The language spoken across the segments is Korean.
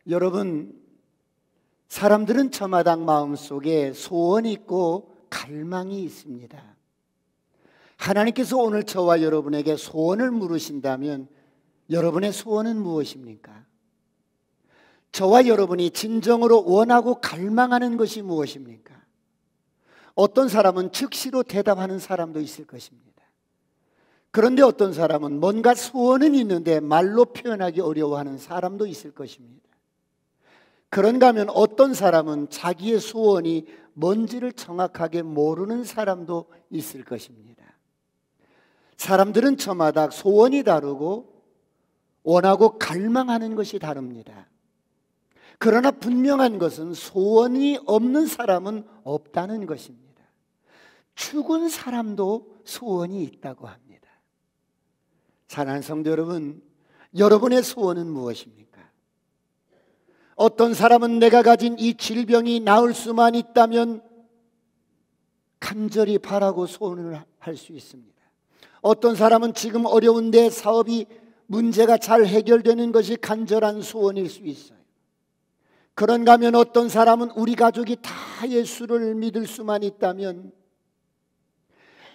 여러분, 사람들은 저마다 마음속에 소원이 있고 갈망이 있습니다. 하나님께서 오늘 저와 여러분에게 소원을 물으신다면 여러분의 소원은 무엇입니까? 저와 여러분이 진정으로 원하고 갈망하는 것이 무엇입니까? 어떤 사람은 즉시로 대답하는 사람도 있을 것입니다. 그런데 어떤 사람은 뭔가 소원은 있는데 말로 표현하기 어려워하는 사람도 있을 것입니다. 그런가 하면 어떤 사람은 자기의 소원이 뭔지를 정확하게 모르는 사람도 있을 것입니다. 사람들은 저마다 소원이 다르고 원하고 갈망하는 것이 다릅니다. 그러나 분명한 것은 소원이 없는 사람은 없다는 것입니다. 죽은 사람도 소원이 있다고 합니다. 사랑하는 성도 여러분, 여러분의 소원은 무엇입니까? 어떤 사람은 내가 가진 이 질병이 나을 수만 있다면 간절히 바라고 소원을 할 수 있습니다. 어떤 사람은 지금 어려운데 사업이 문제가 잘 해결되는 것이 간절한 소원일 수 있어요. 그런가 하면 어떤 사람은 우리 가족이 다 예수를 믿을 수만 있다면,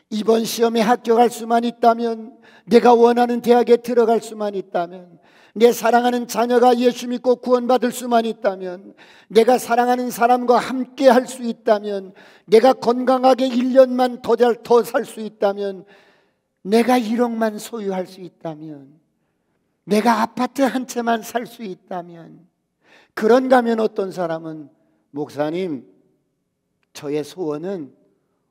이번 시험에 합격할 수만 있다면, 내가 원하는 대학에 들어갈 수만 있다면, 내 사랑하는 자녀가 예수 믿고 구원받을 수만 있다면, 내가 사랑하는 사람과 함께 할 수 있다면, 내가 건강하게 1년만 더 살 수 있다면, 내가 1억만 소유할 수 있다면, 내가 아파트 한 채만 살 수 있다면, 그런가 하면 어떤 사람은 목사님, 저의 소원은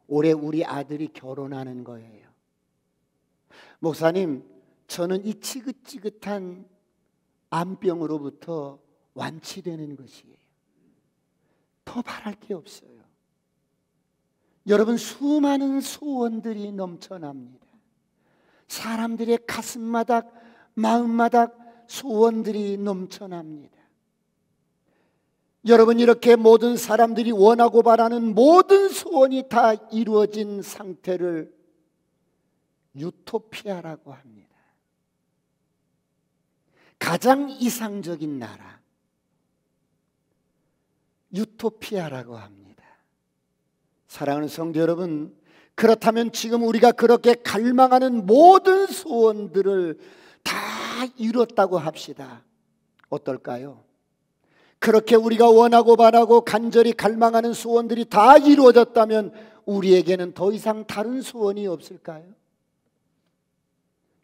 올해 우리 아들이 결혼하는 거예요. 목사님, 저는 이 지긋지긋한 암병으로부터 완치되는 것이에요. 더 바랄 게 없어요. 여러분, 수많은 소원들이 넘쳐납니다. 사람들의 가슴마다 마음마다 소원들이 넘쳐납니다. 여러분, 이렇게 모든 사람들이 원하고 바라는 모든 소원이 다 이루어진 상태를 유토피아라고 합니다. 가장 이상적인 나라, 유토피아라고 합니다. 사랑하는 성도 여러분, 그렇다면 지금 우리가 그렇게 갈망하는 모든 소원들을 다 이뤘다고 합시다. 어떨까요? 그렇게 우리가 원하고 바라고 간절히 갈망하는 소원들이 다 이루어졌다면 우리에게는 더 이상 다른 소원이 없을까요?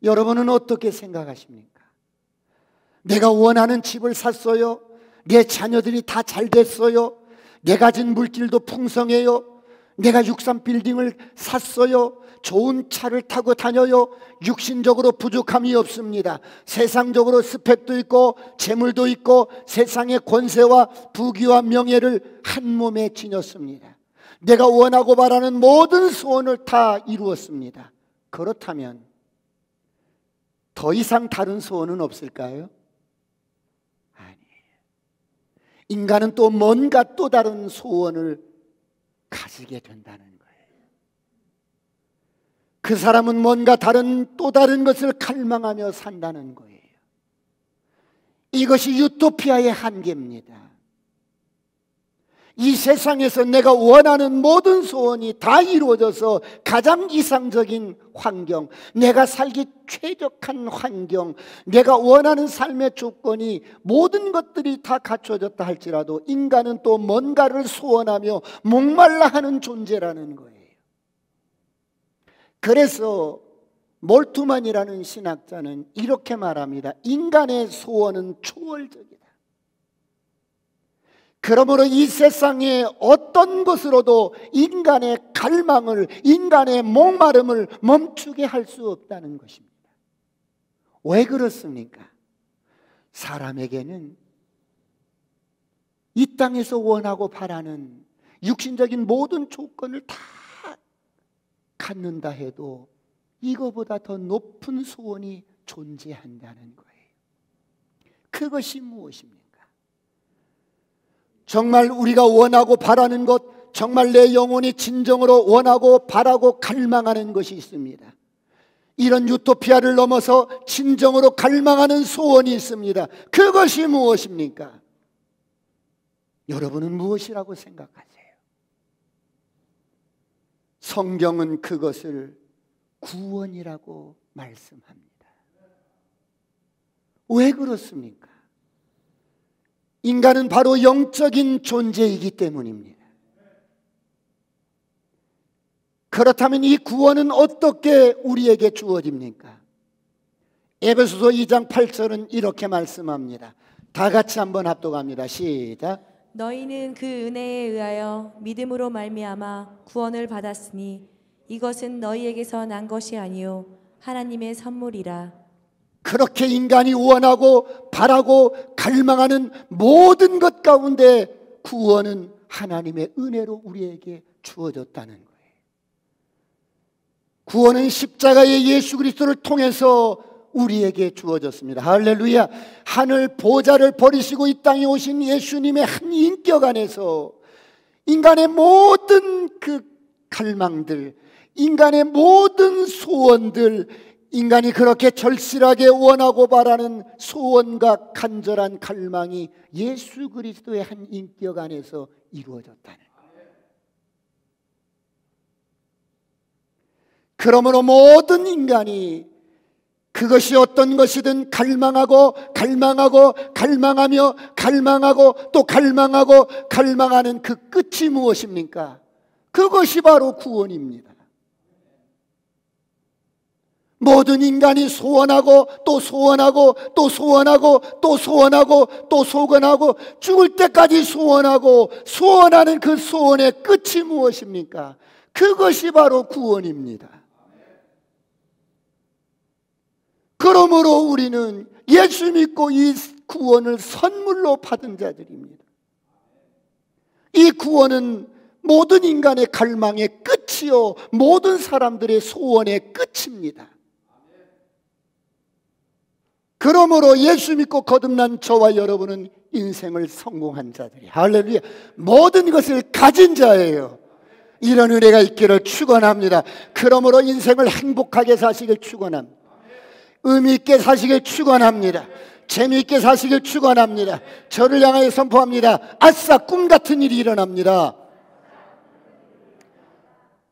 여러분은 어떻게 생각하십니까? 내가 원하는 집을 샀어요. 내 자녀들이 다 잘 됐어요. 내 가진 물질도 풍성해요. 내가 63빌딩을 샀어요. 좋은 차를 타고 다녀요. 육신적으로 부족함이 없습니다. 세상적으로 스펙도 있고 재물도 있고 세상의 권세와 부귀와 명예를 한 몸에 지녔습니다. 내가 원하고 바라는 모든 소원을 다 이루었습니다. 그렇다면 더 이상 다른 소원은 없을까요? 아니에요. 인간은 또 뭔가 또 다른 소원을 가지게 된다는 거예요. 그 사람은 뭔가 또 다른 것을 갈망하며 산다는 거예요. 이것이 유토피아의 한계입니다. 이 세상에서 내가 원하는 모든 소원이 다 이루어져서 가장 이상적인 환경, 내가 살기 최적한 환경, 내가 원하는 삶의 조건이 모든 것들이 다 갖춰졌다 할지라도 인간은 또 뭔가를 소원하며 목말라 하는 존재라는 거예요. 그래서 몰트만이라는 신학자는 이렇게 말합니다. 인간의 소원은 초월적이다. 그러므로 이 세상의 어떤 것으로도 인간의 갈망을, 인간의 목마름을 멈추게 할 수 없다는 것입니다. 왜 그렇습니까? 사람에게는 이 땅에서 원하고 바라는 육신적인 모든 조건을 다 갖는다 해도 이거보다 더 높은 소원이 존재한다는 거예요. 그것이 무엇입니까? 정말 우리가 원하고 바라는 것, 정말 내 영혼이 진정으로 원하고 바라고 갈망하는 것이 있습니다. 이런 유토피아를 넘어서 진정으로 갈망하는 소원이 있습니다. 그것이 무엇입니까? 여러분은 무엇이라고 생각하세요? 성경은 그것을 구원이라고 말씀합니다. 왜 그렇습니까? 인간은 바로 영적인 존재이기 때문입니다. 그렇다면 이 구원은 어떻게 우리에게 주어집니까? 에베소서 2장 8절은 이렇게 말씀합니다. 다 같이 한번 합독합니다. 시작. 너희는 그 은혜에 의하여 믿음으로 말미암아 구원을 받았으니 이것은 너희에게서 난 것이 아니요 하나님의 선물이라. 그렇게 인간이 원하고 바라고 갈망하는 모든 것 가운데 구원은 하나님의 은혜로 우리에게 주어졌다는 거예요. 구원은 십자가의 예수 그리스도를 통해서 우리에게 주어졌습니다. 할렐루야. 하늘 보좌를 버리시고 이 땅에 오신 예수님의 한 인격 안에서 인간의 모든 그 갈망들, 인간의 모든 소원들, 인간이 그렇게 절실하게 원하고 바라는 소원과 간절한 갈망이 예수 그리스도의 한 인격 안에서 이루어졌다는 거예요. 그러므로 모든 인간이 그것이 어떤 것이든 갈망하고 갈망하고 갈망하며 갈망하고 또 갈망하고 갈망하는 그 끝이 무엇입니까? 그것이 바로 구원입니다. 모든 인간이 소원하고 또 소원하고 또 소원하고 또 소원하고 또 소원하고 죽을 때까지 소원하고 소원하는 그 소원의 끝이 무엇입니까? 그것이 바로 구원입니다. 그러므로 우리는 예수 믿고 이 구원을 선물로 받은 자들입니다. 이 구원은 모든 인간의 갈망의 끝이요 모든 사람들의 소원의 끝입니다. 그러므로 예수 믿고 거듭난 저와 여러분은 인생을 성공한 자들이 할렐루야 모든 것을 가진 자예요. 이런 은혜가 있기를 축원합니다. 그러므로 인생을 행복하게 사시길 축원합니다. 의미 있게 사시길 축원합니다. 재미있게 사시길 축원합니다. 저를 향하여 선포합니다. 아싸 꿈 같은 일이 일어납니다.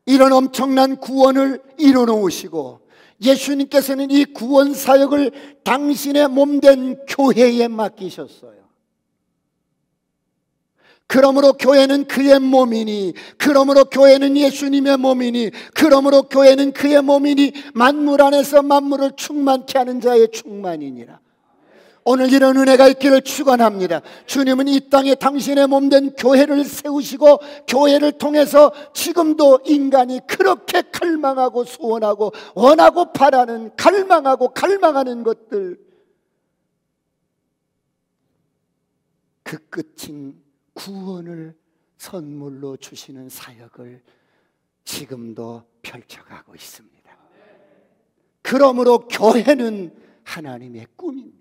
이런 엄청난 구원을 이뤄놓으시고 예수님께서는 이 구원 사역을 당신의 몸된 교회에 맡기셨어요. 그러므로 교회는 그의 몸이니, 그러므로 교회는 예수님의 몸이니, 그러므로 교회는 그의 몸이니 만물 안에서 만물을 충만케 하는 자의 충만이니라. 오늘 이런 은혜가 있기를 축원합니다. 주님은 이 땅에 당신의 몸된 교회를 세우시고 교회를 통해서 지금도 인간이 그렇게 갈망하고 소원하고 원하고 바라는 갈망하고 갈망하는 것들 그 끝인 구원을 선물로 주시는 사역을 지금도 펼쳐가고 있습니다. 그러므로 교회는 하나님의 꿈입니다.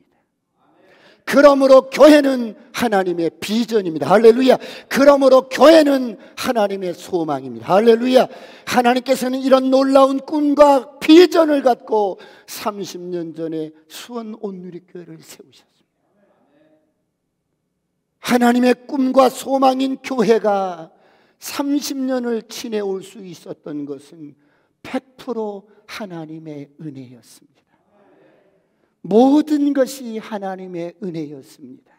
그러므로 교회는 하나님의 비전입니다. 할렐루야. 그러므로 교회는 하나님의 소망입니다. 할렐루야. 하나님께서는 이런 놀라운 꿈과 비전을 갖고 30년 전에 수원 온누리교회를 세우셨습니다. 하나님의 꿈과 소망인 교회가 30년을 지내올 수 있었던 것은 100% 하나님의 은혜였습니다. 모든 것이 하나님의 은혜였습니다.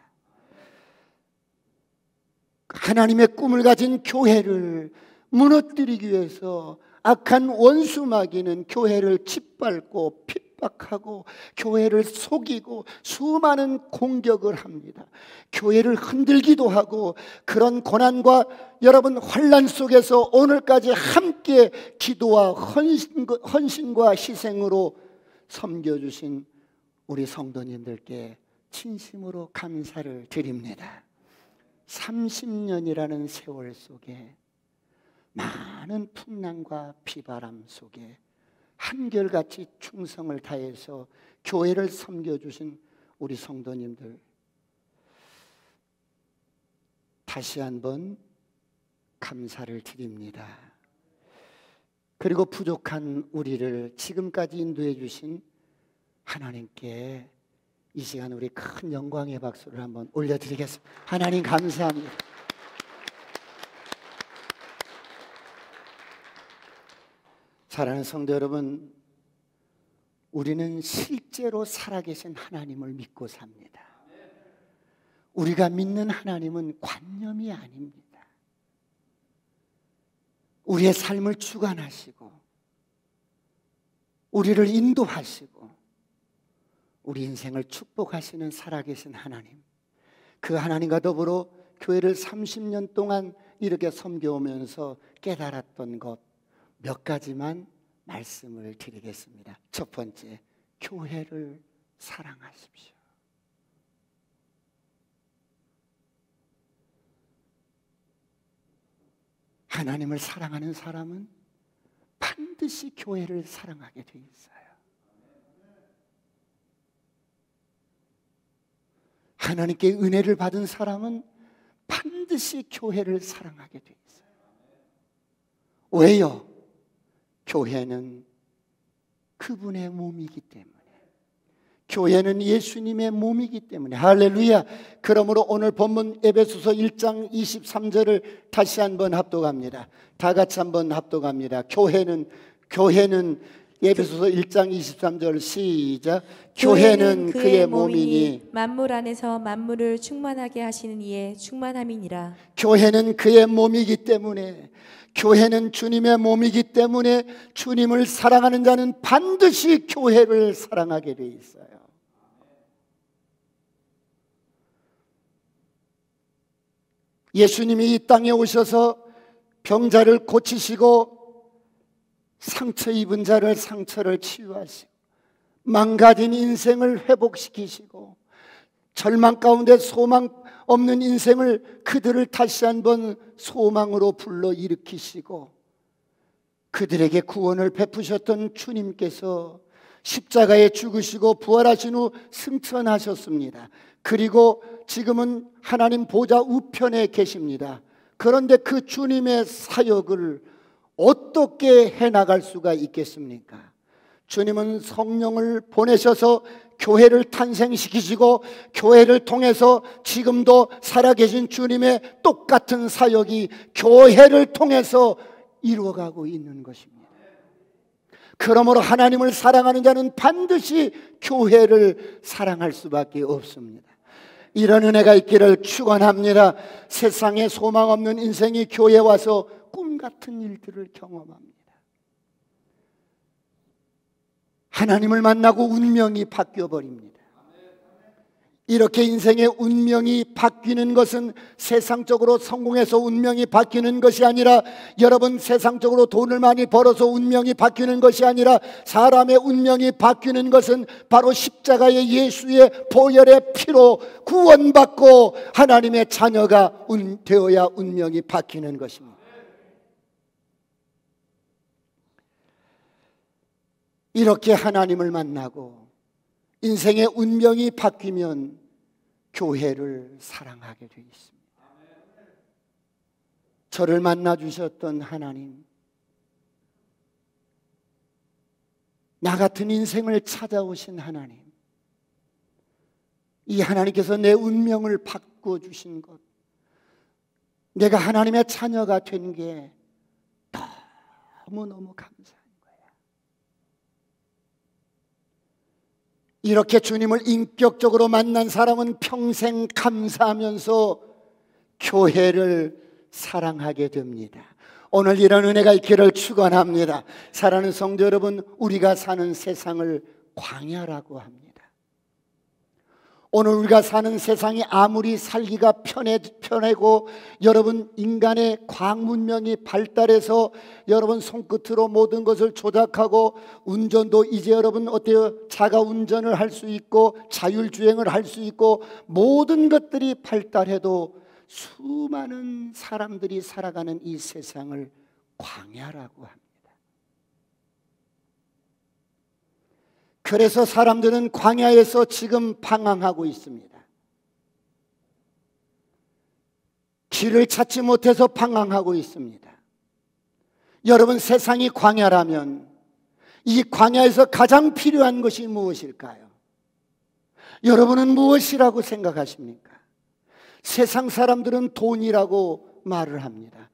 하나님의 꿈을 가진 교회를 무너뜨리기 위해서 악한 원수 마귀는 교회를 짓밟고 핍박하고 교회를 속이고 수많은 공격을 합니다. 교회를 흔들기도 하고 그런 고난과 여러분 환난 속에서 오늘까지 함께 기도와 헌신과 희생으로 섬겨주신 우리 성도님들께 진심으로 감사를 드립니다. 30년이라는 세월 속에 많은 풍랑과 비바람 속에 한결같이 충성을 다해서 교회를 섬겨주신 우리 성도님들 다시 한번 감사를 드립니다. 그리고 부족한 우리를 지금까지 인도해 주신 하나님께 이 시간 우리 큰 영광의 박수를 한번 올려드리겠습니다. 하나님 감사합니다. 사랑하는 성도 여러분, 우리는 실제로 살아계신 하나님을 믿고 삽니다. 우리가 믿는 하나님은 관념이 아닙니다. 우리의 삶을 주관하시고 우리를 인도하시고 우리 인생을 축복하시는 살아계신 하나님, 그 하나님과 더불어 교회를 30년 동안 이렇게 섬겨오면서 깨달았던 것 몇 가지만 말씀을 드리겠습니다. 첫 번째, 교회를 사랑하십시오. 하나님을 사랑하는 사람은 반드시 교회를 사랑하게 돼 있어요. 하나님께 은혜를 받은 사람은 반드시 교회를 사랑하게 돼 있어요. 왜요? 교회는 그분의 몸이기 때문에, 교회는 예수님의 몸이기 때문에. 할렐루야. 그러므로 오늘 본문 에베소서 1장 23절을 다시 한번 합독합니다. 다 같이 한번 합독합니다. 교회는 에베소서 1장 23절 시작. 교회는 그의 몸이니 만물 안에서 만물을 충만하게 하시는 이의 충만함이니라. 교회는 그의 몸이기 때문에, 교회는 주님의 몸이기 때문에 주님을 사랑하는 자는 반드시 교회를 사랑하게 돼 있어요. 예수님이 이 땅에 오셔서 병자를 고치시고 상처 입은 자를 상처를 치유하시고 망가진 인생을 회복시키시고 절망 가운데 소망 없는 인생을 그들을 다시 한번 소망으로 불러 일으키시고 그들에게 구원을 베푸셨던 주님께서 십자가에 죽으시고 부활하신 후 승천하셨습니다. 그리고 지금은 하나님 보좌 우편에 계십니다. 그런데 그 주님의 사역을 어떻게 해나갈 수가 있겠습니까? 주님은 성령을 보내셔서 교회를 탄생시키시고 교회를 통해서 지금도 살아계신 주님의 똑같은 사역이 교회를 통해서 이루어가고 있는 것입니다. 그러므로 하나님을 사랑하는 자는 반드시 교회를 사랑할 수밖에 없습니다. 이런 은혜가 있기를 축원합니다. 세상에 소망 없는 인생이 교회에 와서 꿈 같은 일들을 경험합니다. 하나님을 만나고 운명이 바뀌어 버립니다. 이렇게 인생의 운명이 바뀌는 것은 세상적으로 성공해서 운명이 바뀌는 것이 아니라, 여러분 세상적으로 돈을 많이 벌어서 운명이 바뀌는 것이 아니라, 사람의 운명이 바뀌는 것은 바로 십자가의 예수의 보혈의 피로 구원받고 하나님의 자녀가 되어야 운명이 바뀌는 것입니다. 이렇게 하나님을 만나고 인생의 운명이 바뀌면 교회를 사랑하게 되어 있습니다. 저를 만나 주셨던 하나님, 나 같은 인생을 찾아오신 하나님, 이 하나님께서 내 운명을 바꿔주신 것, 내가 하나님의 자녀가 된 게 너무너무 감사합니다. 이렇게 주님을 인격적으로 만난 사람은 평생 감사하면서 교회를 사랑하게 됩니다. 오늘 이런 은혜가 있기를 축원합니다. 사랑하는 성도 여러분, 우리가 사는 세상을 광야라고 합니다. 오늘 우리가 사는 세상이 아무리 살기가 편하고 여러분 인간의 과학 문명이 발달해서 여러분 손끝으로 모든 것을 조작하고 운전도 이제 여러분 어때요? 자가 운전을 할 수 있고 자율주행을 할 수 있고 모든 것들이 발달해도 수많은 사람들이 살아가는 이 세상을 광야라고 합니다. 그래서 사람들은 광야에서 지금 방황하고 있습니다. 길을 찾지 못해서 방황하고 있습니다. 여러분, 세상이 광야라면 이 광야에서 가장 필요한 것이 무엇일까요? 여러분은 무엇이라고 생각하십니까? 세상 사람들은 돈이라고 말을 합니다.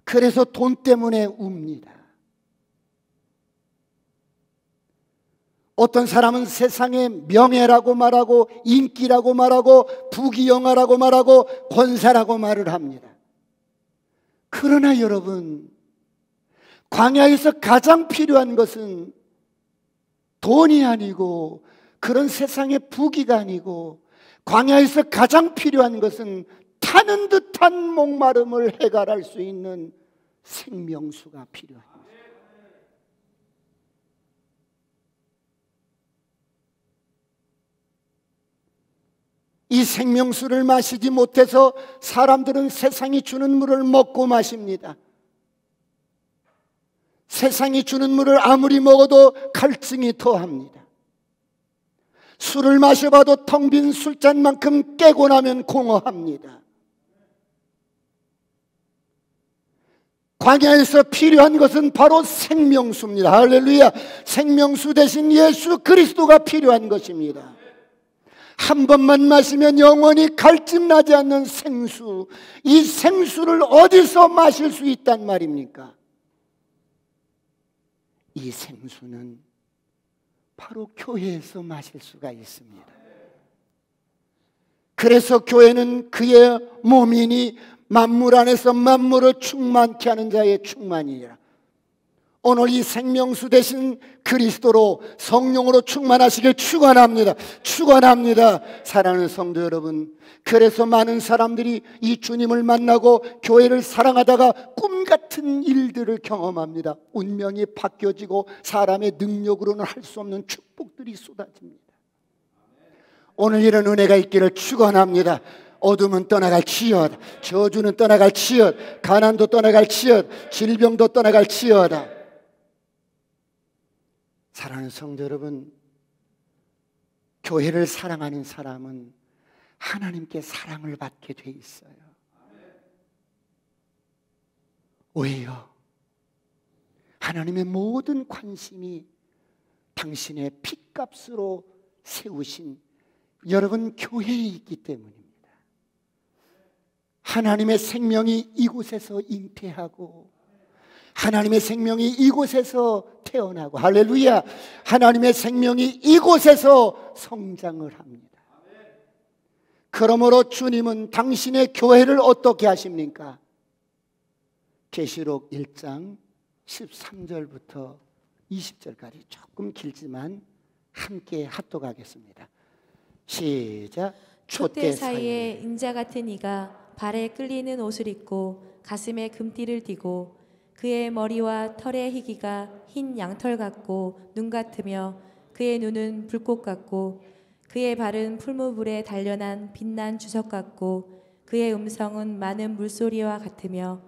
그래서 돈 때문에 웁니다. 어떤 사람은 세상의 명예라고 말하고 인기라고 말하고 부귀영화라고 말하고 권세라고 말을 합니다. 그러나 여러분, 광야에서 가장 필요한 것은 돈이 아니고 그런 세상의 부귀가 아니고, 광야에서 가장 필요한 것은 타는 듯한 목마름을 해결할 수 있는 생명수가 필요합니다. 이 생명수를 마시지 못해서 사람들은 세상이 주는 물을 먹고 마십니다. 세상이 주는 물을 아무리 먹어도 갈증이 더합니다. 술을 마셔봐도 텅 빈 술잔만큼 깨고 나면 공허합니다. 광야에서 필요한 것은 바로 생명수입니다. 할렐루야. 생명수 대신 예수 그리스도가 필요한 것입니다. 한 번만 마시면 영원히 갈증나지 않는 생수, 이 생수를 어디서 마실 수 있단 말입니까? 이 생수는 바로 교회에서 마실 수가 있습니다. 그래서 교회는 그의 몸이니 만물 안에서 만물을 충만케 하는 자의 충만이라. 오늘 이 생명수 대신 그리스도로 성령으로 충만하시길 축원합니다. 축원합니다. 사랑하는 성도 여러분, 그래서 많은 사람들이 이 주님을 만나고 교회를 사랑하다가 꿈같은 일들을 경험합니다. 운명이 바뀌어지고 사람의 능력으로는 할 수 없는 축복들이 쏟아집니다. 오늘 이런 은혜가 있기를 축원합니다. 어둠은 떠나갈지어다. 저주는 떠나갈지어다. 가난도 떠나갈지어다. 질병도 떠나갈지어다. 사랑하는 성도 여러분, 교회를 사랑하는 사람은 하나님께 사랑을 받게 돼 있어요. 왜요? 하나님의 모든 관심이 당신의 핏값으로 세우신 여러분 교회에 있기 때문입니다. 하나님의 생명이 이곳에서 잉태하고 하나님의 생명이 이곳에서 태어나고, 할렐루야, 하나님의 생명이 이곳에서 성장을 합니다. 그러므로 주님은 당신의 교회를 어떻게 하십니까? 계시록 1장 13절부터 20절까지 조금 길지만 함께 합독하겠습니다. 시작. 촛대 사이에 인자 같은 이가 발에 끌리는 옷을 입고 가슴에 금띠를 띠고 그의 머리와 털의 희기가 흰 양털 같고 눈 같으며 그의 눈은 불꽃 같고 그의 발은 풀무불에 단련한 빛난 주석 같고 그의 음성은 많은 물소리와 같으며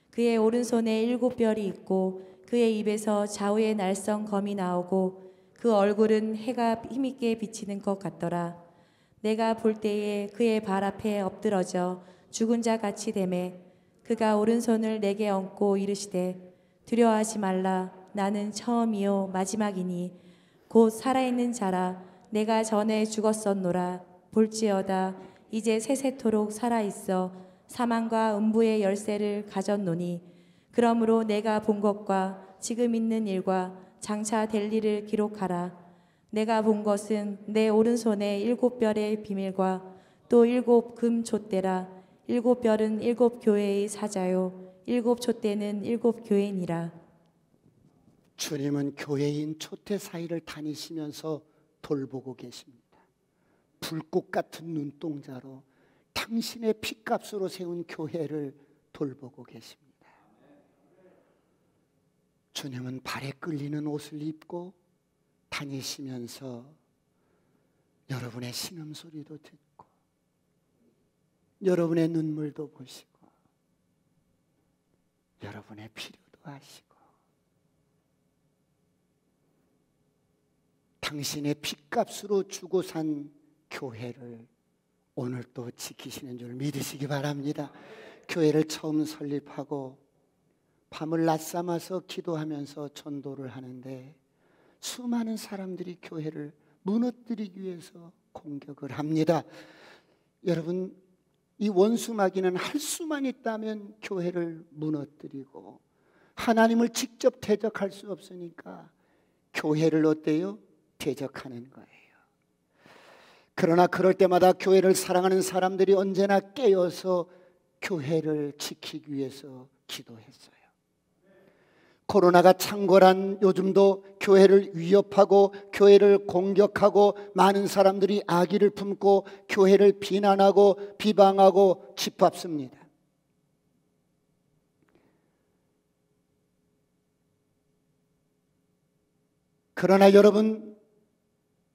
그의 오른손에 7별이 있고 그의 입에서 좌우의 날성 검이 나오고 그 얼굴은 해가 힘있게 비치는 것 같더라. 내가 볼 때에 그의 발 앞에 엎드러져 죽은 자 같이 되매 그가 오른손을 내게 얹고 이르시되 두려워하지 말라. 나는 처음이요 마지막이니 곧 살아있는 자라. 내가 전에 죽었었노라. 볼지어다 이제 세세토록 살아있어 사망과 음부의 열쇠를 가졌노니 그러므로 내가 본 것과 지금 있는 일과 장차 될 일을 기록하라. 내가 본 것은 내 오른손에 7별의 비밀과 또 7 금 촛대라. 7별은 7 교회의 사자요 7 촛대는 7 교회니라. 주님은 교회인 촛대 사이를 다니시면서 돌보고 계십니다. 불꽃 같은 눈동자로 당신의 핏값으로 세운 교회를 돌보고 계십니다. 주님은 발에 끌리는 옷을 입고 다니시면서 여러분의 신음소리도 듣고 여러분의 눈물도 보시고 여러분의 필요도 하시고 당신의 핏값으로 주고 산 교회를 오늘 또 지키시는 줄 믿으시기 바랍니다. 교회를 처음 설립하고 밤을 낮삼아서 기도하면서 전도를 하는데 수많은 사람들이 교회를 무너뜨리기 위해서 공격을 합니다. 여러분, 이 원수마귀는 할 수만 있다면 교회를 무너뜨리고 하나님을 직접 대적할 수 없으니까 교회를 어때요? 대적하는 거예요. 그러나 그럴 때마다 교회를 사랑하는 사람들이 언제나 깨어서 교회를 지키기 위해서 기도했어요. 코로나가 창궐한 요즘도 교회를 위협하고 교회를 공격하고 많은 사람들이 악의를 품고 교회를 비난하고 비방하고 짓밟습니다. 그러나 여러분,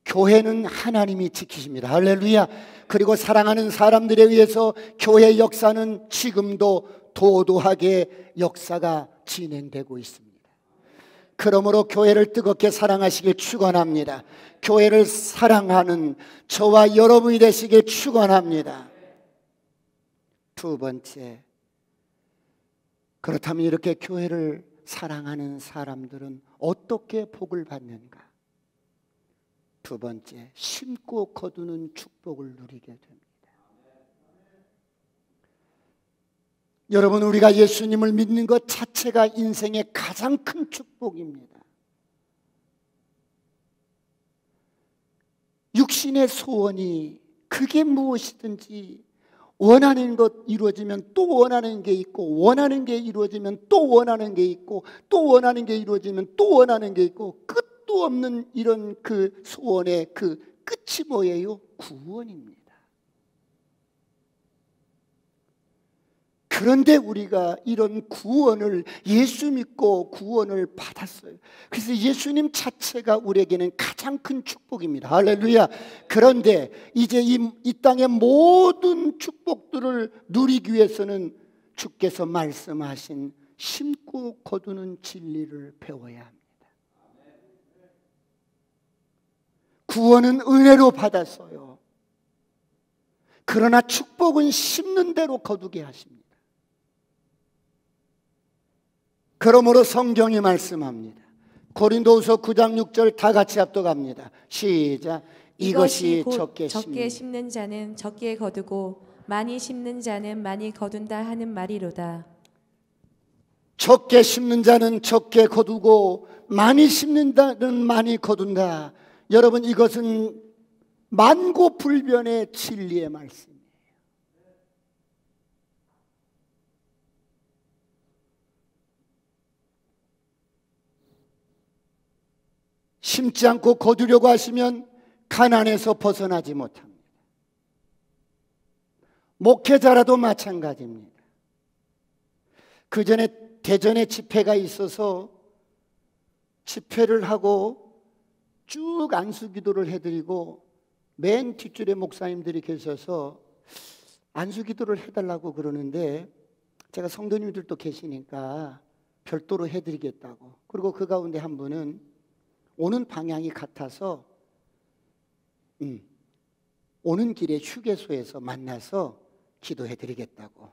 교회는 하나님이 지키십니다. 할렐루야. 그리고 사랑하는 사람들에 의해서 교회 역사는 지금도 도도하게 역사가 진행되고 있습니다. 그러므로 교회를 뜨겁게 사랑하시길 축원합니다. 교회를 사랑하는 저와 여러분이 되시길 축원합니다. 두 번째, 그렇다면 이렇게 교회를 사랑하는 사람들은 어떻게 복을 받는가? 두 번째, 심고 거두는 축복을 누리게 됩니다. 여러분, 우리가 예수님을 믿는 것 자체가 인생의 가장 큰 축복입니다. 육신의 소원이 그게 무엇이든지 원하는 것 이루어지면 또 원하는 게 있고, 원하는 게 이루어지면 또 원하는 게 있고, 또 원하는 게 이루어지면 또 원하는 게 있고, 끝도 없는 이런 그 소원의 그 끝이 뭐예요? 구원입니다. 그런데 우리가 이런 구원을, 예수 믿고 구원을 받았어요. 그래서 예수님 자체가 우리에게는 가장 큰 축복입니다. 할렐루야. 그런데 이제 이 땅의 모든 축복들을 누리기 위해서는 주께서 말씀하신 심고 거두는 진리를 배워야 합니다. 구원은 은혜로 받았어요. 그러나 축복은 심는 대로 거두게 하십니다. 그러므로 성경이 말씀합니다. 고린도후서 9장 6절 다 같이 합독합니다. 시작. 이것이 적게 심는 자는 적게 거두고 많이 심는 자는 많이 거둔다 하는 말이로다. 적게 심는 자는 적게 거두고 많이 심는 자는 많이 거둔다. 여러분, 이것은 만고불변의 진리의 말씀이에요. 심지 않고 거두려고 하시면 가난에서 벗어나지 못합니다. 목회자라도 마찬가지입니다. 그 전에 대전에 집회가 있어서 집회를 하고 쭉 안수기도를 해드리고 맨 뒷줄에 목사님들이 계셔서 안수기도를 해달라고 그러는데 제가 성도님들도 계시니까 별도로 해드리겠다고. 그리고 그 가운데 한 분은 오는 방향이 같아서 오는 길에 휴게소에서 만나서 기도해드리겠다고.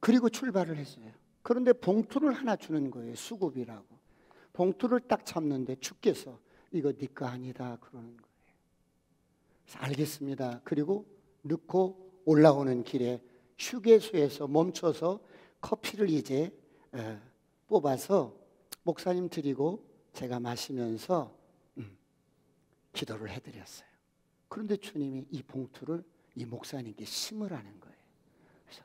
그리고 출발을 했어요. 그런데 봉투를 하나 주는 거예요. 수급이라고. 봉투를 딱 잡는데 주께서 이거 네 거 아니다 그러는 거예요. 그래서 알겠습니다. 그리고 넣고 올라오는 길에 휴게소에서 멈춰서 커피를 이제 뽑아서 목사님 드리고 제가 마시면서 기도를 해드렸어요. 그런데 주님이 이 봉투를 이 목사님께 심으라는 거예요. 그래서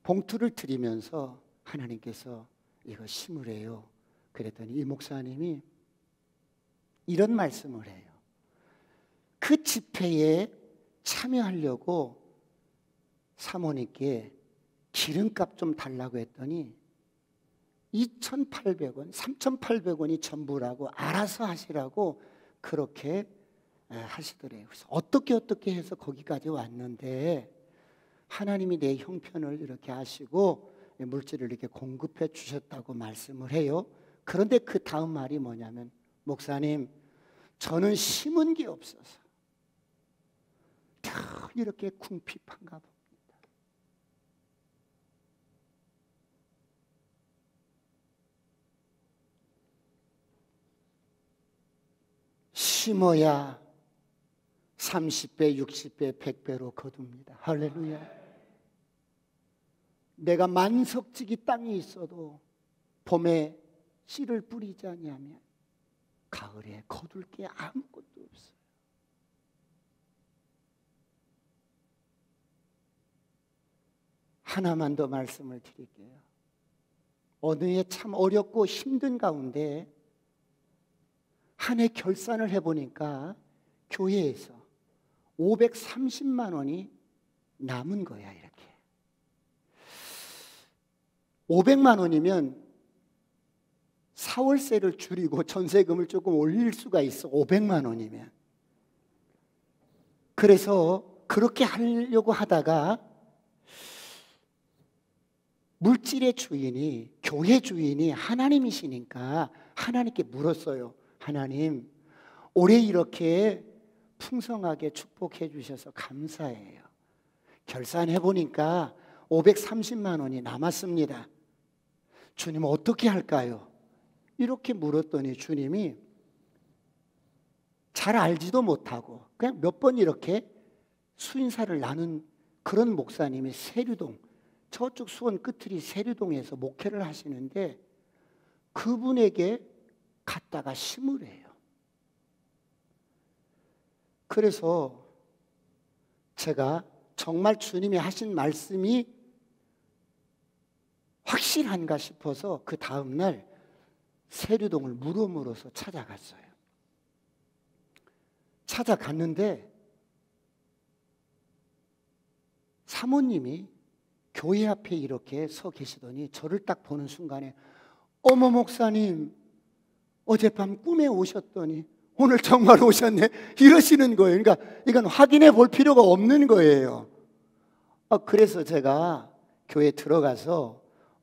봉투를 드리면서 하나님께서 이거 심으래요. 그랬더니 이 목사님이 이런 말씀을 해요. 그 집회에 참여하려고 사모님께 기름값 좀 달라고 했더니 2,800원, 3,800원이 전부라고 알아서 하시라고 그렇게 하시더래요. 그래서 어떻게 해서 거기까지 왔는데 하나님이 내 형편을 이렇게 하시고 물질을 이렇게 공급해 주셨다고 말씀을 해요. 그런데 그 다음 말이 뭐냐면 목사님, 저는 심은 게 없어서 다 이렇게 궁핍한가 봅니다. 심어야 30배, 60배, 100배로 거둡니다. 할렐루야. 내가 만석지기 땅이 있어도 봄에 씨를 뿌리지 아니하면 가을에 거둘 게 아무것도 없어요. 하나만 더 말씀을 드릴게요. 어느 해 참 어렵고 힘든 가운데 한 해 결산을 해보니까 교회에서 530만 원이 남은 거야. 이렇게 500만 원이면 사월세를 줄이고 전세금을 조금 올릴 수가 있어. 500만 원이면. 그래서 그렇게 하려고 하다가 물질의 주인이, 교회 주인이 하나님이시니까 하나님께 물었어요. 하나님, 올해 이렇게 풍성하게 축복해 주셔서 감사해요. 결산해 보니까 530만 원이 남았습니다. 주님 어떻게 할까요? 이렇게 물었더니 주님이 잘 알지도 못하고 그냥 몇 번 이렇게 수인사를 나눈 그런 목사님이 세류동, 저쪽 수원 끝들이 세류동에서 목회를 하시는데 그분에게 갖다가 심으래요. 그래서 제가 정말 주님이 하신 말씀이 확실한가 싶어서 그 다음날 세류동을 물어물어서 찾아갔어요. 찾아갔는데 사모님이 교회 앞에 이렇게 서 계시더니 저를 딱 보는 순간에 어머 목사님 어젯밤 꿈에 오셨더니 오늘 정말 오셨네 이러시는 거예요. 그러니까 이건 확인해 볼 필요가 없는 거예요. 그래서 제가 교회에 들어가서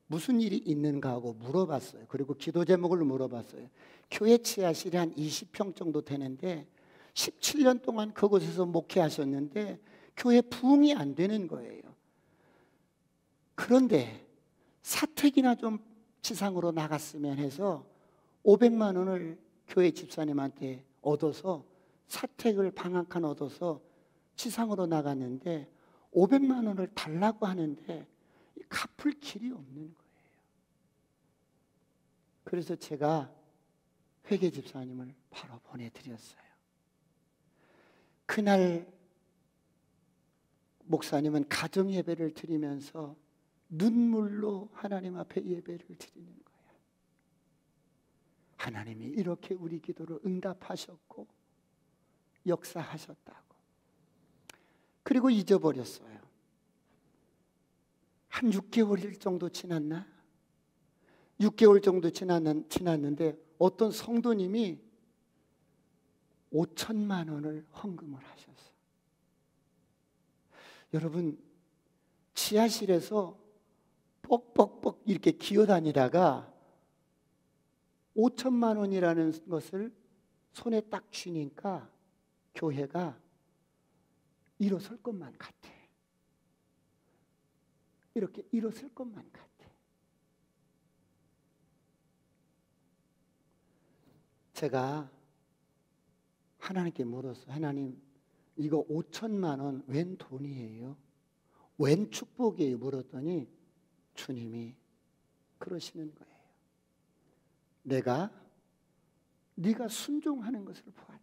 무슨 일이 있는가 하고 물어봤어요. 그리고 기도 제목을 물어봤어요. 교회 지하실이 한 20평 정도 되는데 17년 동안 그곳에서 목회하셨는데 교회 부흥이 안 되는 거예요. 그런데 사택이나 좀 지상으로 나갔으면 해서 500만 원을 교회 집사님한테 얻어서 사택을 방 한 칸 얻어서 지상으로 나갔는데 500만 원을 달라고 하는데 갚을 길이 없는 거예요. 그래서 제가 회계 집사님을 바로 보내드렸어요. 그날 목사님은 가정 예배를 드리면서 눈물로 하나님 앞에 예배를 드리는 거예요. 하나님이 이렇게 우리 기도를 응답하셨고 역사하셨다고. 그리고 잊어버렸어요. 한 6개월 정도 지났나? 6개월 정도 지났는데 어떤 성도님이 5천만 원을 헌금을 하셨어요. 여러분 지하실에서 뻑뻑뻑 이렇게 기어다니다가 5천만 원이라는 것을 손에 딱 쥐니까 교회가 일어설 것만 같아. 이렇게 일어설 것만 같아. 제가 하나님께 물었어요. 하나님, 이거 5천만 원 웬 돈이에요? 웬 축복이에요? 물었더니 주님이 그러시는 거예요. 내가 네가 순종하는 것을 보았다.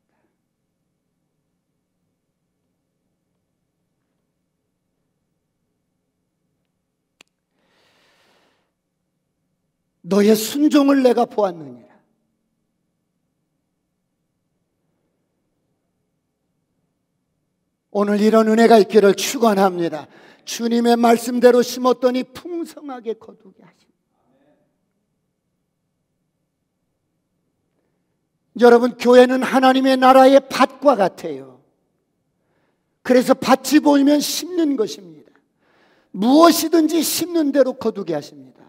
너의 순종을 내가 보았느니라. 오늘 이런 은혜가 있기를 축원합니다. 주님의 말씀대로 심었더니 풍성하게 거두게 하십니다. 여러분, 교회는 하나님의 나라의 밭과 같아요. 그래서 밭이 보이면 심는 것입니다. 무엇이든지 심는 대로 거두게 하십니다.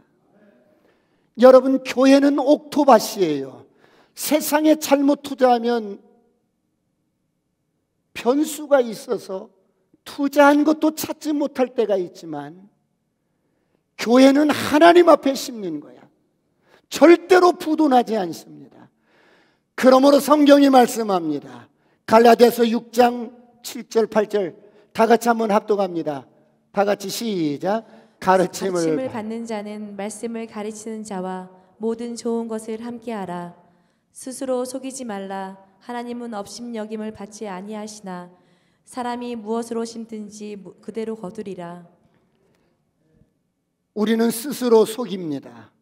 여러분, 교회는 옥토밭이에요. 세상에 잘못 투자하면 변수가 있어서 투자한 것도 찾지 못할 때가 있지만 교회는 하나님 앞에 심는 거야. 절대로 부도나지 않습니다. 그러므로 성경이 말씀합니다. 갈라디아서 6장 7절 8절 다 같이 한번 합독합니다. 다 같이 시작. 가르침을 받는 자는 말씀을 가르치는 자와 모든 좋은 것을 함께하라. 스스로 속이지 말라. 하나님은 업신여김을 받지 아니하시나 사람이 무엇으로 심든지 그대로 거두리라. 우리는 스스로 속입니다.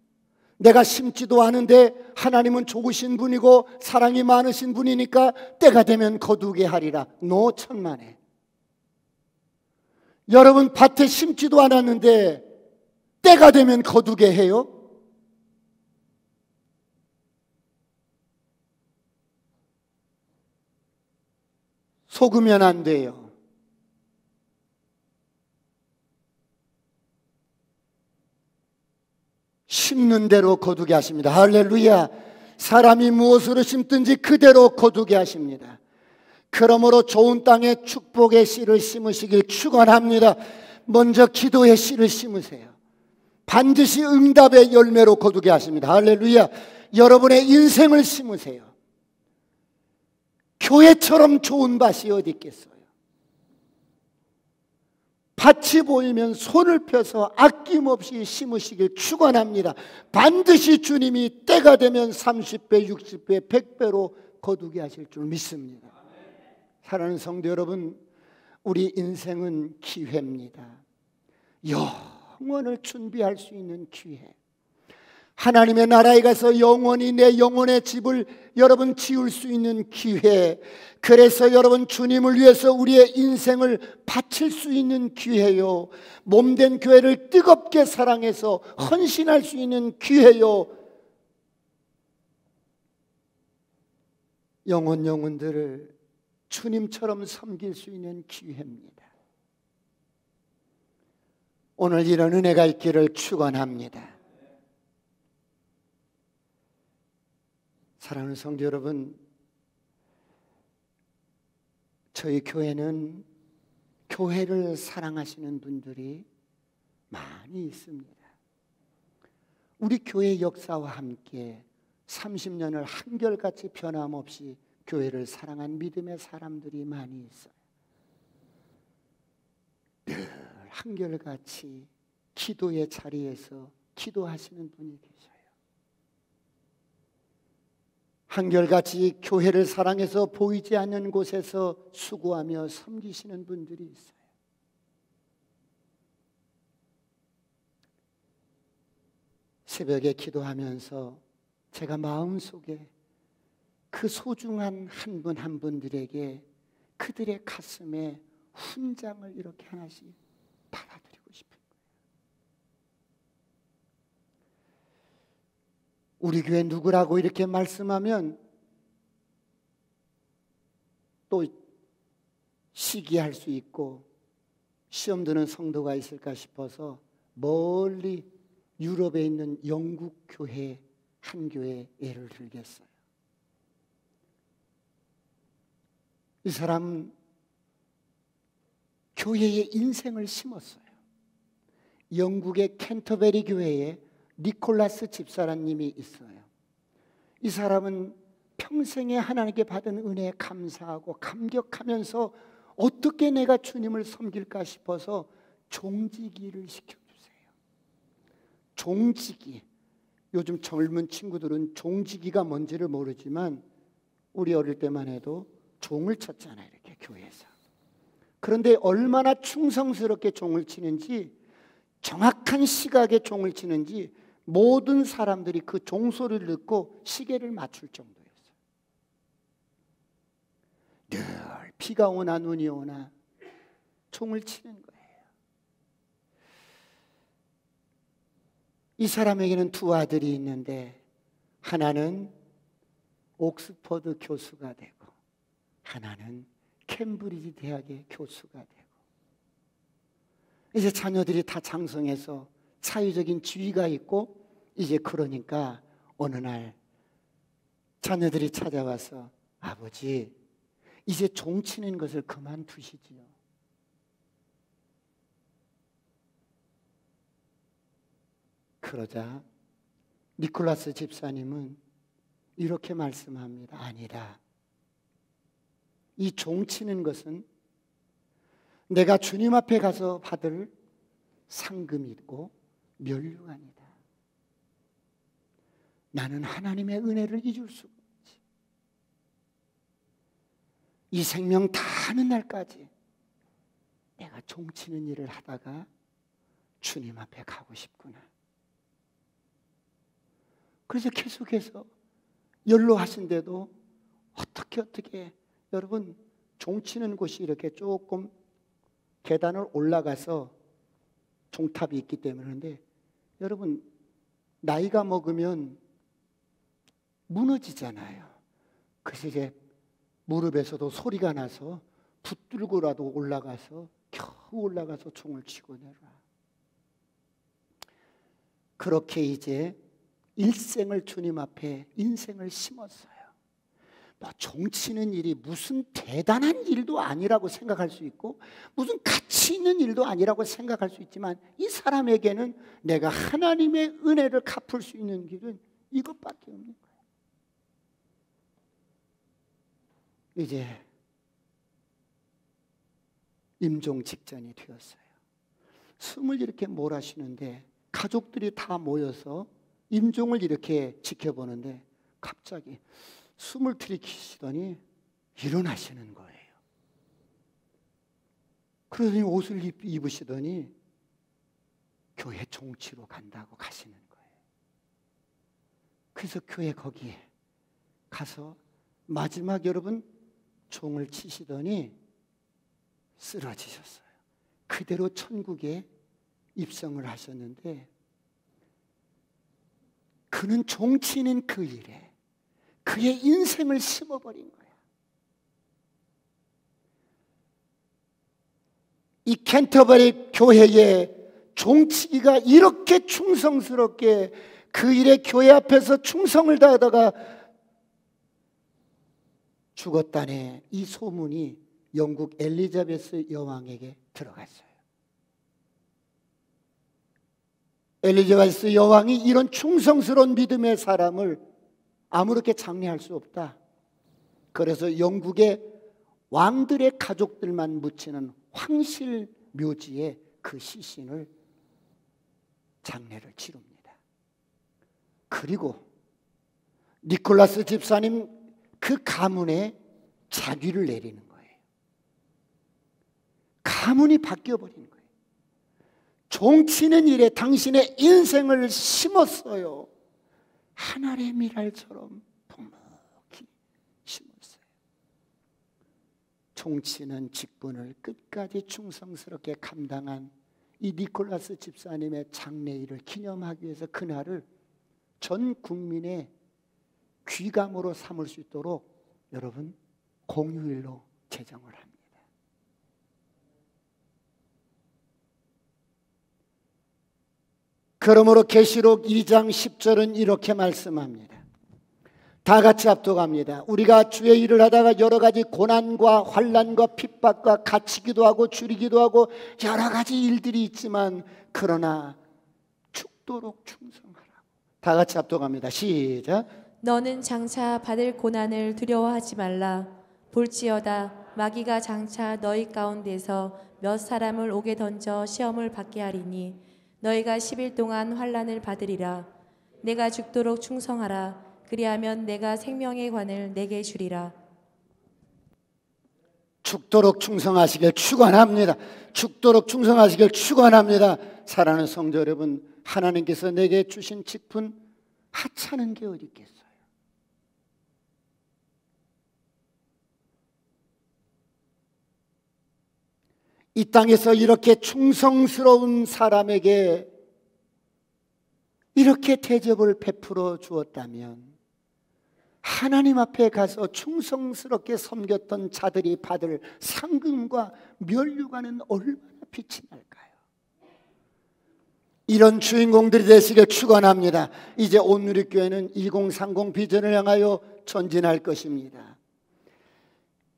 내가 심지도 않은데 하나님은 좋으신 분이고 사랑이 많으신 분이니까 때가 되면 거두게 하리라. 천만에. 여러분 밭에 심지도 않았는데 때가 되면 거두게 해요? 속으면 안 돼요. 심는 대로 거두게 하십니다. 할렐루야. 사람이 무엇으로 심든지 그대로 거두게 하십니다. 그러므로 좋은 땅에 축복의 씨를 심으시길 축원합니다. 먼저 기도의 씨를 심으세요. 반드시 응답의 열매로 거두게 하십니다. 할렐루야. 여러분의 인생을 심으세요. 교회처럼 좋은 밭이 어디 있겠어요? 밭이 보이면 손을 펴서 아낌없이 심으시길 축원합니다. 반드시 주님이 때가 되면 30배, 60배, 100배로 거두게 하실 줄 믿습니다. 사랑하는 성도 여러분, 우리 인생은 기회입니다. 영원을 준비할 수 있는 기회. 하나님의 나라에 가서 영원히 내 영혼의 집을 여러분 지을 수 있는 기회. 그래서 여러분 주님을 위해서 우리의 인생을 바칠 수 있는 기회요. 몸된 교회를 뜨겁게 사랑해서 헌신할 수 있는 기회요. 영혼들을 주님처럼 섬길 수 있는 기회입니다. 오늘 이런 은혜가 있기를 축원합니다. 사랑하는 성도 여러분, 저희 교회는 교회를 사랑하시는 분들이 많이 있습니다. 우리 교회 역사와 함께 30년을 한결같이 변함없이 교회를 사랑한 믿음의 사람들이 많이 있어요. 늘 한결같이 기도의 자리에서 기도하시는 분이 계셔요. 한결같이 교회를 사랑해서 보이지 않는 곳에서 수고하며 섬기시는 분들이 있어요. 새벽에 기도하면서 제가 마음속에 그 소중한 한 분 한 분들에게 그들의 가슴에 훈장을 이렇게 하나씩 달아드리고 싶은 거예요. 우리 교회 누구라고 이렇게 말씀하면 또 시기할 수 있고 시험 드는 성도가 있을까 싶어서 멀리 유럽에 있는 영국 교회 한 교회 예를 들겠어요. 이 사람 교회에 인생을 심었어요. 영국의 캔터베리 교회에 니콜라스 집사라님이 있어요. 이 사람은 평생에 하나님께 받은 은혜에 감사하고 감격하면서 어떻게 내가 주님을 섬길까 싶어서 종지기를 시켜주세요. 종지기. 요즘 젊은 친구들은 종지기가 뭔지를 모르지만 우리 어릴 때만 해도 종을 쳤잖아요. 이렇게 교회에서. 그런데 얼마나 충성스럽게 종을 치는지, 정확한 시각에 종을 치는지 모든 사람들이 그 종소리를 듣고 시계를 맞출 정도였어요. 늘 비가 오나 눈이 오나 종을 치는 거예요. 이 사람에게는 두 아들이 있는데 하나는 옥스퍼드 교수가 되고 하나는 캠브리지 대학의 교수가 되고, 이제 자녀들이 다 장성해서 사회적인 지위가 있고, 이제 그러니까 어느 날 자녀들이 찾아와서 아버지 이제 종치는 것을 그만두시지요. 그러자 니콜라스 집사님은 이렇게 말씀합니다. 아니다. 이 종치는 것은 내가 주님 앞에 가서 받을 상금이고 면류관이다. 나는 하나님의 은혜를 잊을 수가 없지. 이 생명 다하는 날까지 내가 종치는 일을 하다가 주님 앞에 가고 싶구나. 그래서 계속해서 연로하신데도 어떻게 여러분 종치는 곳이 이렇게 조금 계단을 올라가서 종탑이 있기 때문에. 그런데 여러분 나이가 먹으면 무너지잖아요. 그래서 이제 무릎에서도 소리가 나서 붙들고라도 올라가서 겨우 올라가서 종을 치고 내려와. 그렇게 이제 일생을 주님 앞에 인생을 심었어요. 뭐 종치는 일이 무슨 대단한 일도 아니라고 생각할 수 있고 무슨 가치 있는 일도 아니라고 생각할 수 있지만 이 사람에게는 내가 하나님의 은혜를 갚을 수 있는 길은 이것밖에 없는 거예요. 이제 임종 직전이 되었어요. 숨을 이렇게 몰아쉬는데 가족들이 다 모여서 임종을 이렇게 지켜보는데 갑자기 숨을 들이키시더니 일어나시는 거예요. 그러더니 옷을 입으시더니 교회 종치러 간다고 가시는 거예요. 그래서 교회 거기에 가서 마지막 여러분 종을 치시더니 쓰러지셨어요. 그대로 천국에 입성을 하셨는데 그는 종치는 그 일에 그의 인생을 심어버린 거야. 이 캔터버리 교회에 종치기가 이렇게 충성스럽게 그 일에 교회 앞에서 충성을 다하다가 죽었다네. 이 소문이 영국 엘리자베스 여왕에게 들어갔어요. 엘리자베스 여왕이 이런 충성스러운 믿음의 사람을 아무렇게 장례할 수 없다. 그래서 영국의 왕들의 가족들만 묻히는 황실 묘지에 그 시신을 장례를 치릅니다. 그리고 니콜라스 집사님 그 가문에 자귀를 내리는 거예요. 가문이 바뀌어버리는 거예요. 종치는 일에 당신의 인생을 심었어요. 하늘의 미랄처럼 묵묵히 심었어요. 종치는 직분을 끝까지 충성스럽게 감당한 이 니콜라스 집사님의 장례일을 기념하기 위해서 그날을 전 국민의 귀감으로 삼을 수 있도록 여러분 공휴일로 제정을 합니다. 그러므로 계시록 2장 10절은 이렇게 말씀합니다. 다 같이 합독합니다. 우리가 주의 일을 하다가 여러 가지 고난과 환난과 핍박과 갇히기도 하고 줄이기도 하고 여러 가지 일들이 있지만 그러나 죽도록 충성하라고. 다 같이 합독합니다. 시작. 너는 장차 받을 고난을 두려워하지 말라. 볼지어다 마귀가 장차 너희 가운데서 몇 사람을 옥에 던져 시험을 받게 하리니 너희가 10일 동안 환난을 받으리라. 내가 죽도록 충성하라. 그리하면 내가 생명의 관을 내게 주리라. 죽도록 충성하시길 축원합니다. 죽도록 충성하시길 축원합니다. 사랑하는 성도 여러분, 하나님께서 내게 주신 직분 하찮은 게 어디 있겠어요? 이 땅에서 이렇게 충성스러운 사람에게 이렇게 대접을 베풀어 주었다면 하나님 앞에 가서 충성스럽게 섬겼던 자들이 받을 상금과 면류관은 얼마나 빛이 날까요? 이런 주인공들이 되시길 축원합니다. 이제 온누리교회는 2030 비전을 향하여 전진할 것입니다.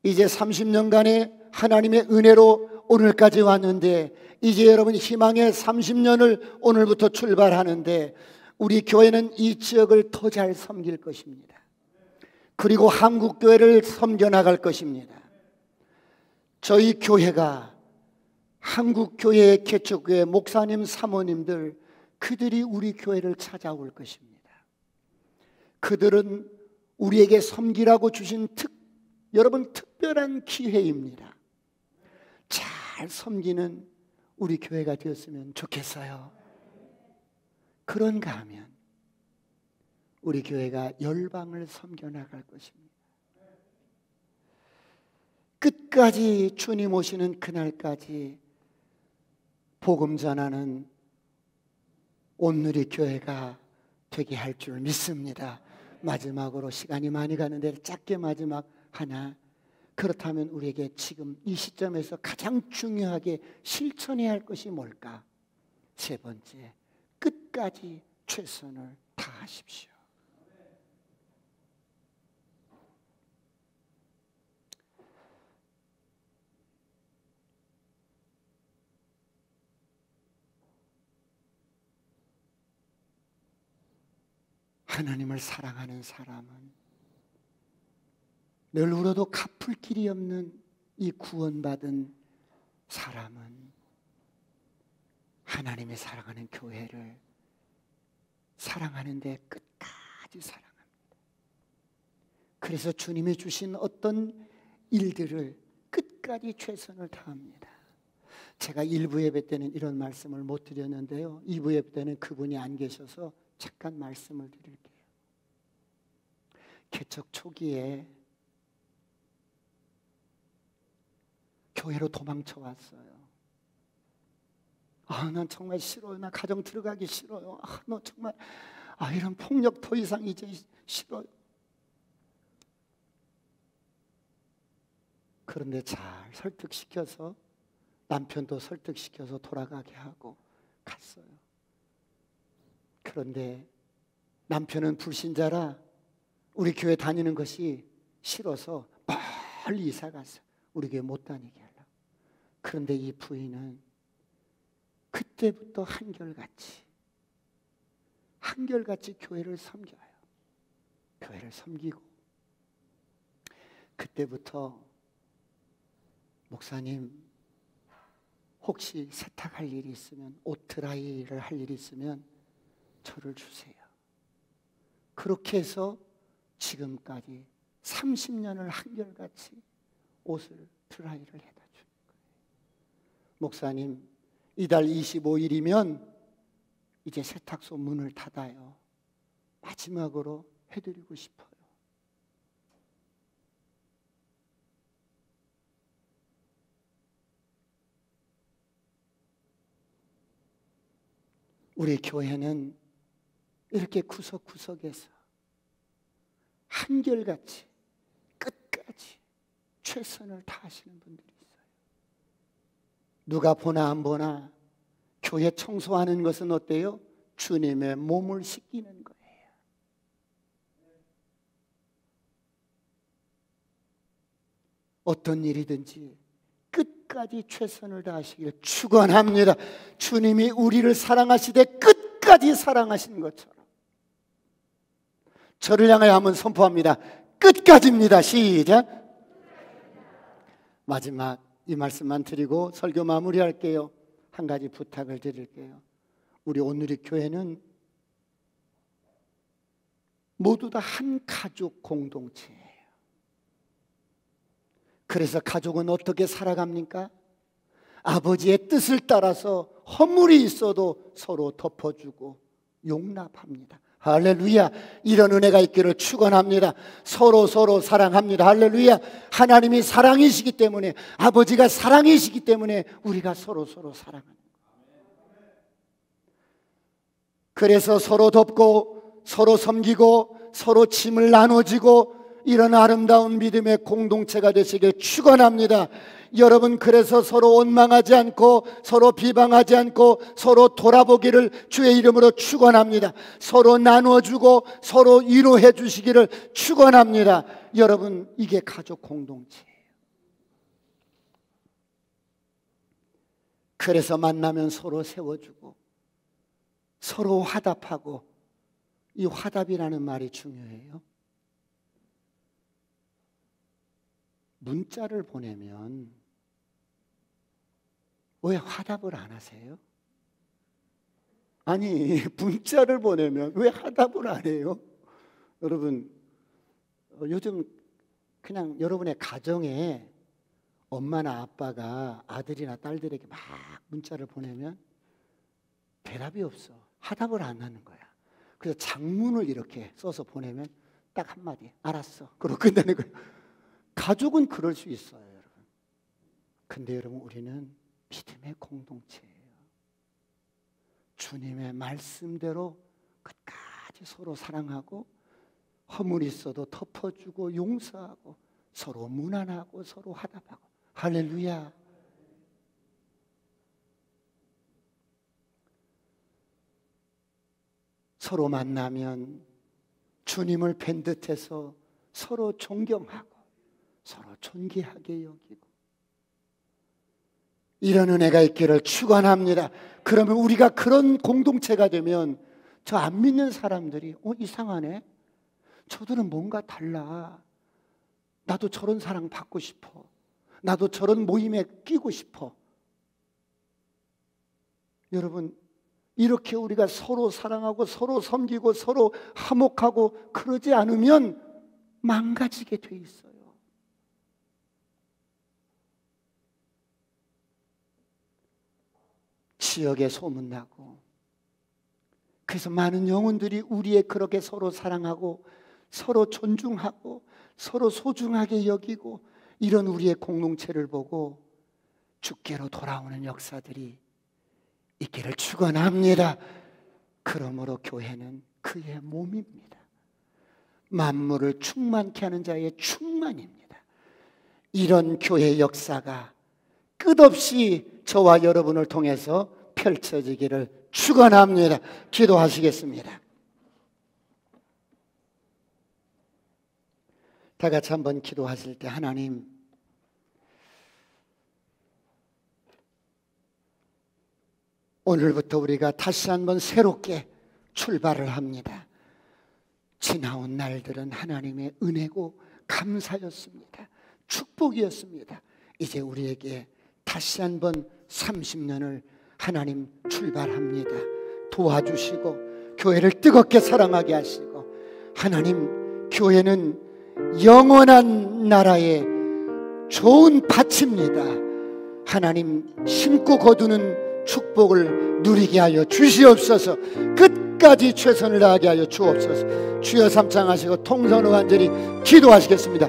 이제 30년간의 하나님의 은혜로 오늘까지 왔는데 이제 여러분 희망의 30년을 오늘부터 출발하는데 우리 교회는 이 지역을 더 잘 섬길 것입니다. 그리고 한국교회를 섬겨나갈 것입니다. 저희 교회가 한국교회의 개척교회 목사님 사모님들 그들이 우리 교회를 찾아올 것입니다. 그들은 우리에게 섬기라고 주신 여러분 특별한 기회입니다. 잘 섬기는 우리 교회가 되었으면 좋겠어요. 그런가 하면 우리 교회가 열방을 섬겨나갈 것입니다. 끝까지 주님 오시는 그날까지 복음 전하는 온누리 교회가 되게 할 줄 믿습니다. 마지막으로 시간이 많이 가는데 짧게 마지막 하나. 그렇다면 우리에게 지금 이 시점에서 가장 중요하게 실천해야 할 것이 뭘까? 세 번째, 끝까지 최선을 다하십시오. 하나님을 사랑하는 사람은 늘 울어도 갚을 길이 없는 이 구원받은 사람은 하나님이 사랑하는 교회를 사랑하는데 끝까지 사랑합니다. 그래서 주님이 주신 어떤 일들을 끝까지 최선을 다합니다. 제가 1부 예배 때는 이런 말씀을 못 드렸는데요, 2부 예배 때는 그분이 안 계셔서 잠깐 말씀을 드릴게요. 개척 초기에 교회로 도망쳐 왔어요. 난 정말 싫어요. 나 가정 들어가기 싫어요. 너 정말 이런 폭력 더 이상 이제 싫어요. 그런데 잘 설득시켜서, 남편도 설득시켜서 돌아가게 하고 갔어요. 그런데 남편은 불신자라 우리 교회 다니는 것이 싫어서 멀리 이사 갔어요. 우리 교회 못 다니게 하려고. 그런데 이 부인은 그때부터 한결같이 교회를 섬겨요. 교회를 섬기고, 그때부터 목사님 혹시 세탁할 일이 있으면, 옷 드라이를 할 일이 있으면 저를 주세요. 그렇게 해서 지금까지 30년을 한결같이 옷을 드라이를 해다 주는 거예요. 목사님, 이달 25일이면 이제 세탁소 문을 닫아요. 마지막으로 해드리고 싶어요. 우리 교회는 이렇게 구석구석에서 한결같이 끝까지 최선을 다하시는 분들이 있어요. 누가 보나 안 보나 교회 청소하는 것은 어때요? 주님의 몸을 씻기는 거예요. 어떤 일이든지 끝까지 최선을 다하시길 축원합니다. 주님이 우리를 사랑하시되 끝까지 사랑하신 것처럼 저를 향하여 한번 선포합니다. 끝까지입니다. 시작. 마지막 이 말씀만 드리고 설교 마무리할게요. 한 가지 부탁을 드릴게요. 우리 온누리 교회는 모두 다 한 가족 공동체예요. 그래서 가족은 어떻게 살아갑니까? 아버지의 뜻을 따라서 허물이 있어도 서로 덮어주고 용납합니다. 할렐루야. 이런 은혜가 있기를 축원합니다. 서로 사랑합니다. 할렐루야. 하나님이 사랑이시기 때문에, 아버지가 사랑이시기 때문에 우리가 서로 사랑하는 거예요. 그래서 서로 돕고 서로 섬기고 서로 짐을 나눠지고 이런 아름다운 믿음의 공동체가 되시길 축원합니다. 여러분, 그래서 서로 원망하지 않고 서로 비방하지 않고 서로 돌아보기를 주의 이름으로 축원합니다. 서로 나눠주고 서로 위로해 주시기를 축원합니다. 여러분, 이게 가족 공동체예요. 그래서 만나면 서로 세워주고 서로 화답하고, 이 화답이라는 말이 중요해요. 문자를 보내면 왜 화답을 안 하세요? 아니, 문자를 보내면 왜 화답을 안 해요? 여러분, 요즘 그냥 여러분의 가정에 엄마나 아빠가 아들이나 딸들에게 막 문자를 보내면 대답이 없어. 화답을 안 하는 거야. 그래서 장문을 이렇게 써서 보내면 딱 한마디, 알았어. 그러고 끝내는 거예요. 가족은 그럴 수 있어요, 여러분. 근데 여러분, 우리는 믿음의 공동체예요. 주님의 말씀대로 끝까지 서로 사랑하고, 허물 있어도 덮어주고 용서하고 서로 무난하고 서로 화답하고. 할렐루야. 서로 만나면 주님을 뵌 듯해서 서로 존경하고 서로 존귀하게 여기고, 이런 은혜가 있기를 축원합니다. 그러면 우리가 그런 공동체가 되면 저 안 믿는 사람들이 이상하네, 저들은 뭔가 달라, 나도 저런 사랑 받고 싶어, 나도 저런 모임에 끼고 싶어. 여러분, 이렇게 우리가 서로 사랑하고 서로 섬기고 서로 화목하고 그러지 않으면 망가지게 돼 있어요. 지역에 소문나고, 그래서 많은 영혼들이 우리의 그렇게 서로 사랑하고 서로 존중하고 서로 소중하게 여기고 이런 우리의 공동체를 보고 주께로 돌아오는 역사들이 있기를 축원합니다. 그러므로 교회는 그의 몸입니다. 만물을 충만케 하는 자의 충만입니다. 이런 교회 역사가 끝없이 저와 여러분을 통해서 펼쳐지기를 축원합니다. 기도하시겠습니다. 다 같이 한번 기도하실 때, 하나님, 오늘부터 우리가 다시 한번 새롭게 출발을 합니다. 지나온 날들은 하나님의 은혜고 감사였습니다. 축복이었습니다. 이제 우리에게 다시 한번 30년을 하나님 출발합니다. 도와주시고 교회를 뜨겁게 사랑하게 하시고, 하나님, 교회는 영원한 나라의 좋은 밭입니다. 하나님, 심고 거두는 축복을 누리게 하여 주시옵소서. 끝까지 최선을 다하게 하여 주옵소서. 주여, 삼창하시고 통성으로 간절히 기도하시겠습니다.